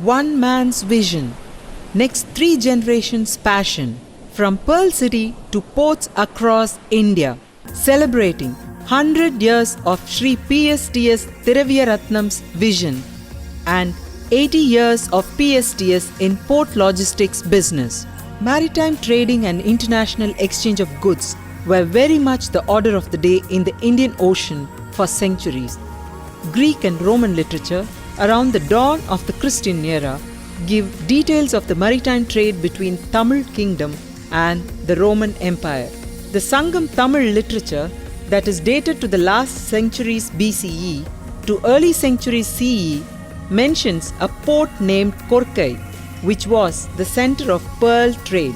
One man's vision, next 3 generations' passion, from Pearl City to ports across India, celebrating 100 years of Sri PSTS80 Ratnam's vision and 80 years of PSTS in port logistics business. Maritime trading and international exchange of goods were very much the order of the day in the Indian Ocean for centuries. Greek and Roman literature around the dawn of the Christian era give details of the maritime trade between Tamil Kingdom and the Roman Empire. The Sangam Tamil literature that is dated to the last centuries BCE to early centuries CE mentions a port named Korkai, which was the center of pearl trade.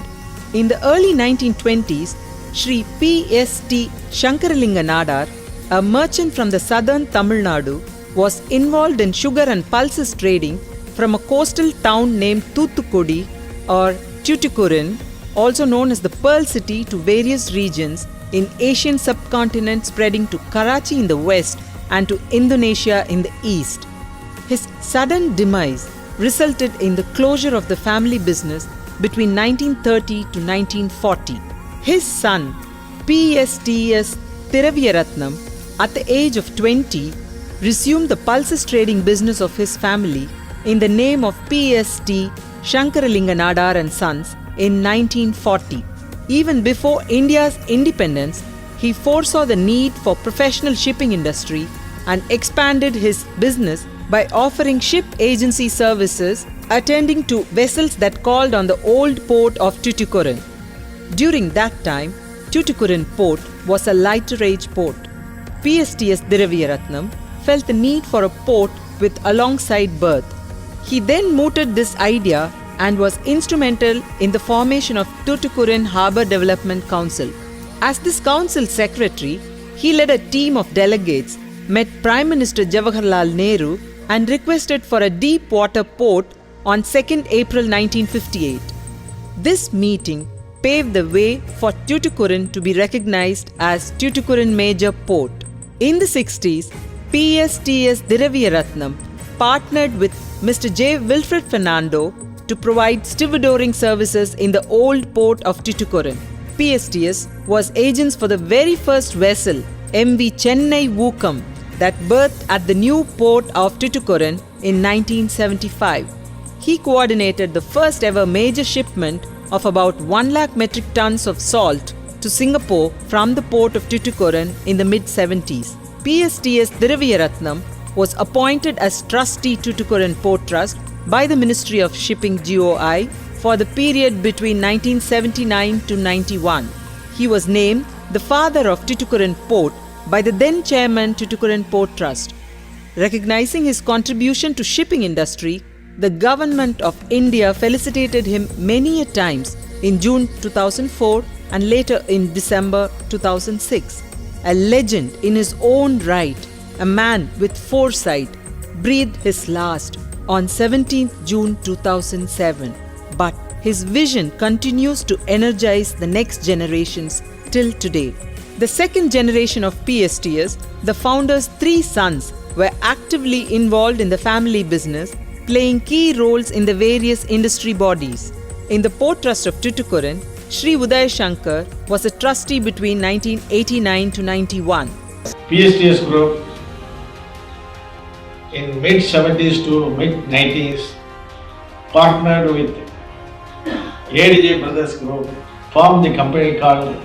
In the early 1920s, Sri Psts80 Nadar, a merchant from the southern Tamil Nadu, was involved in sugar and pulses trading from a coastal town named Thoothukudi or Tuticorin, also known as the Pearl City, to various regions in Asian subcontinent spreading to Karachi in the west and to Indonesia in the east. His sudden demise resulted in the closure of the family business between 1930 to 1940. His son, PSTS80 Ratnam, at the age of 20, resumed the pulses trading business of his family in the name of PST Shankaralinga Nadar and Sons in 1940. Even before India's independence, he foresaw the need for professional shipping industry and expanded his business by offering ship agency services, attending to vessels that called on the old port of Tuticorin. During that time, Tuticorin port was a lighter age port. PSTS80 Ratnam felt the need for a port with alongside berth. He then mooted this idea and was instrumental in the formation of Tuticorin Harbour Development Council. As this council secretary, he led a team of delegates, met Prime Minister Jawaharlal Nehru and requested for a deep water port on 2nd April 1958. This meeting paved the way for Tuticorin to be recognized as Tuticorin Major Port. In the 60s, PSTS80 Ratnam partnered with Mr. J. Wilfred Fernando to provide stevedoring services in the old port of Tuticorin. PSTS was agents for the very first vessel, MV Chennai Wookam, that berthed at the new port of Tuticorin in 1975. He coordinated the first ever major shipment of about 1 lakh metric tons of salt to Singapore from the port of Tuticorin in the mid-70s. PSTS80 Ratnam was appointed as trustee Tuticorin Port Trust by the Ministry of Shipping GOI for the period between 1979 to 91. He was named the father of Tuticorin Port by the then chairman Tuticorin Port Trust. Recognizing his contribution to shipping industry, the government of India felicitated him many a times in June 2004 and later in December 2006. A legend in his own right, a man with foresight, breathed his last on 17th June 2007. But his vision continues to energize the next generations till today. The second generation of PSTS, the founders' 3 sons, were actively involved in the family business, playing key roles in the various industry bodies. In the Port Trust of Tuticorin, Sri Udaya Shankar was a trustee between 1989 to 91. PSTS Group in mid-70s to mid-90s partnered with ADJ Brothers Group, formed the company called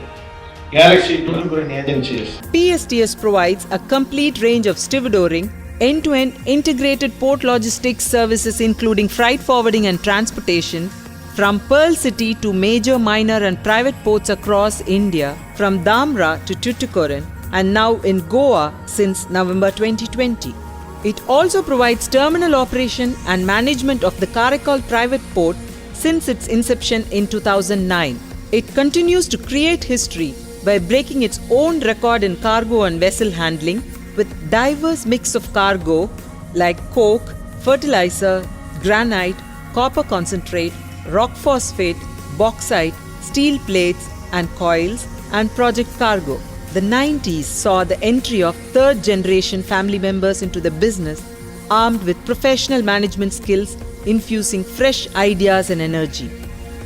Galaxy Tuticorin Agencies. PSTS provides a complete range of stevedoring, end-to-end integrated port logistics services including freight forwarding and transportation, from Pearl City to major, minor and private ports across India, from Dhamra to Tuticorin, and now in Goa since November 2020. It also provides terminal operation and management of the Karaikal private port since its inception in 2009. It continues to create history by breaking its own record in cargo and vessel handling with diverse mix of cargo like coke, fertilizer, granite, copper concentrate, rock phosphate, bauxite, steel plates and coils, and project cargo. The 90s saw the entry of third generation family members into the business armed with professional management skills, infusing fresh ideas and energy.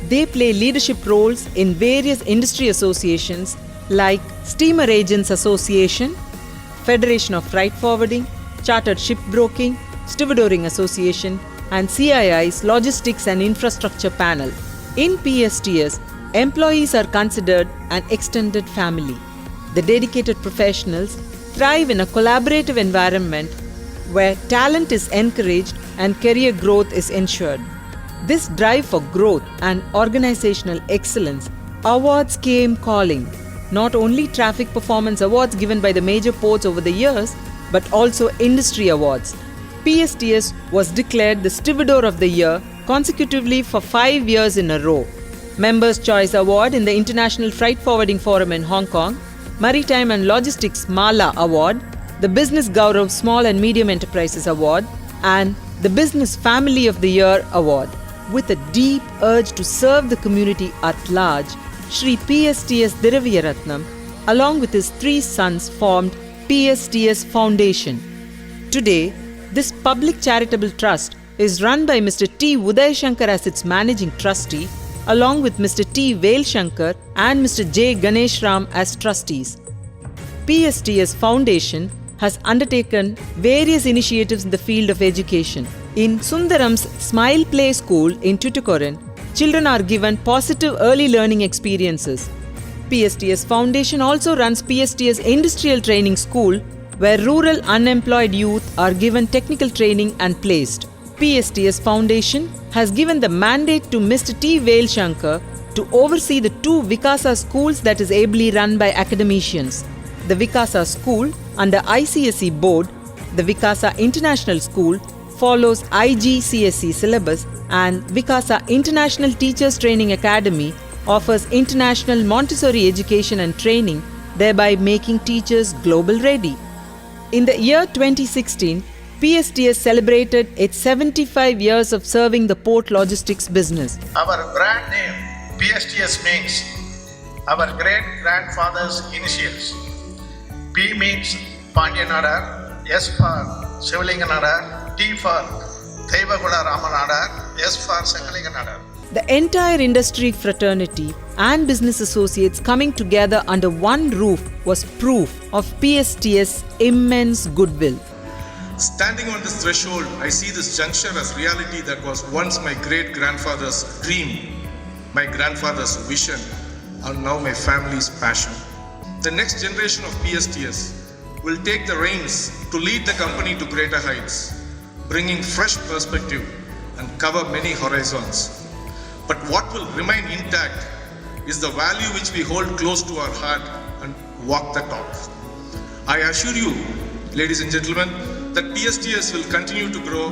They play leadership roles in various industry associations like Steamer Agents Association, Federation of Freight Forwarding, Chartered Shipbroking, Stevedoring Association, and CII's Logistics and Infrastructure Panel. In PSTS, employees are considered an extended family. The dedicated professionals thrive in a collaborative environment where talent is encouraged and career growth is ensured. This drive for growth and organizational excellence, awards came calling. Not only traffic performance awards given by the major ports over the years, but also industry awards. PSTS was declared the Stevedore of the Year consecutively for 5 years in a row. Members' Choice Award in the International Freight Forwarding Forum in Hong Kong, Maritime and Logistics Mala Award, the Business Gaurav Small and Medium Enterprises Award, and the Business Family of the Year Award. With a deep urge to serve the community at large, Shri PSTS80 Ratnam, along with his 3 sons, formed PSTS Foundation. Today, this public charitable trust is run by Mr. T. Shankar as its managing trustee, along with Mr. T. Shankar and Mr. J. Ganesh Ram as trustees. PSTS Foundation has undertaken various initiatives in the field of education. In Sundaram's Smile Play School in Tuticorin, children are given positive early learning experiences. PSTS Foundation also runs PSTS Industrial Training School, where rural unemployed youth are given technical training and placed. PSTS Foundation has given the mandate to Mr. T. Shankar to oversee the 2 Vikasa schools that is ably run by academicians. The Vikasa School under ICSE Board, the Vikasa International School follows IGCSE syllabus, and Vikasa International Teachers Training Academy offers international Montessori education and training, thereby making teachers global ready. In the year 2016, PSTS celebrated its 75 years of serving the port logistics business. Our brand name PSTS means our great-grandfather's initials. P means Pandyanadar, S for Shivalinganadar, T for Theivaguda Ramanadar, S for Sangalinganadar. The entire industry fraternity and business associates coming together under one roof was proof of PSTS' immense goodwill. Standing on this threshold, I see this juncture as reality that was once my great-grandfather's dream, my grandfather's vision, and now my family's passion. The next generation of PSTS will take the reins to lead the company to greater heights, bringing fresh perspective and cover many horizons. But what will remain intact is the value which we hold close to our heart and walk the talk. I assure you, ladies and gentlemen, that PSTS will continue to grow.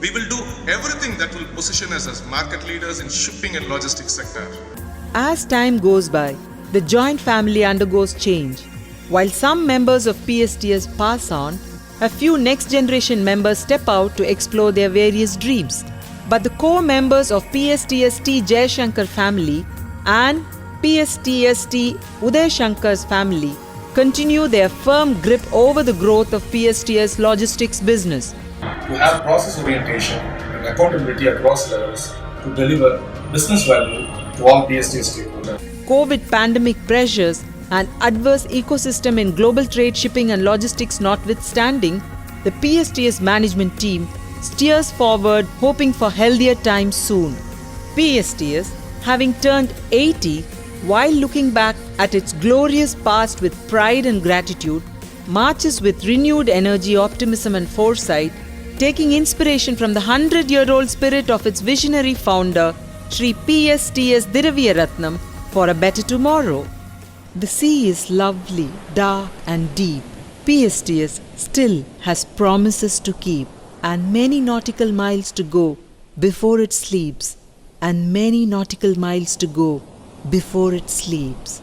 We will do everything that will position us as market leaders in shipping and logistics sector. As time goes by, the joint family undergoes change. While some members of PSTS pass on, a few next generation members step out to explore their various dreams. But the core members of PSTS T. Jayashankar family and PSTS T. Uday Shankar's family continue their firm grip over the growth of PSTS logistics business. To have process orientation and accountability across levels to deliver business value to all PSTS stakeholders. COVID pandemic pressures and adverse ecosystem in global trade, shipping and logistics notwithstanding, the PSTS management team steers forward hoping for healthier times soon. PSTS, having turned 80, while looking back at its glorious past with pride and gratitude, marches with renewed energy, optimism and foresight, taking inspiration from the 100-year-old spirit of its visionary founder, Shri PSTS80 Ratnam, for a better tomorrow. The sea is lovely, dark and deep. PSTS still has promises to keep, and many nautical miles to go before it sleeps, and many nautical miles to go before it sleeps.